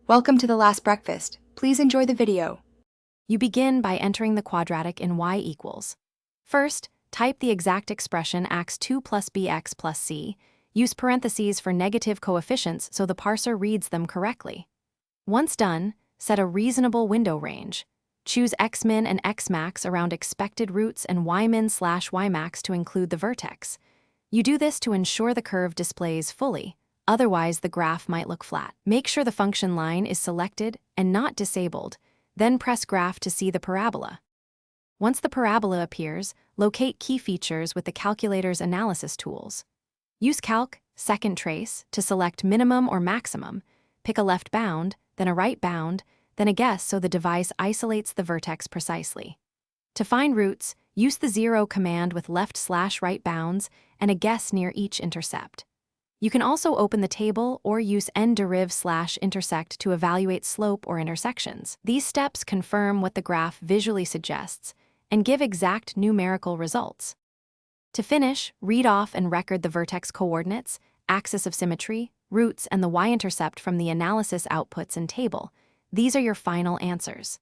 Welcome to the last breakfast. Please enjoy the video. You begin by entering the quadratic in y equals. First, type the exact expression ax2 plus bx plus c. Use parentheses for negative coefficients so the parser reads them correctly. Once done, set a reasonable window range. Choose xmin and xmax around expected roots and ymin/ymax to include the vertex. You do this to ensure the curve displays fully, otherwise the graph might look flat. Make sure the function line is selected and not disabled, then press graph to see the parabola. Once the parabola appears, locate key features with the calculator's analysis tools. Use Calc, second trace, to select minimum or maximum, pick a left bound, then a right bound, then a guess so the device isolates the vertex precisely. To find roots, use the 0 command with left/right bounds and a guess near each intercept. You can also open the table or use n-deriv/intersect to evaluate slope or intersections. These steps confirm what the graph visually suggests and give exact numerical results. To finish, read off and record the vertex coordinates, axis of symmetry, roots, and the y-intercept from the analysis outputs and table. These are your final answers.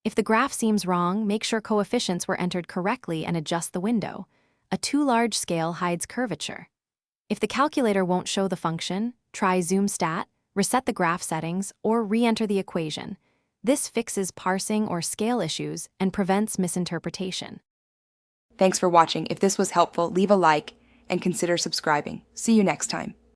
If the graph seems wrong, make sure coefficients were entered correctly and adjust the window. A too large scale hides curvature. If the calculator won't show the function, try Zoom Stat, reset the graph settings, or re-enter the equation. This fixes parsing or scale issues and prevents misinterpretation. Thanks for watching. If this was helpful, leave a like and consider subscribing. See you next time.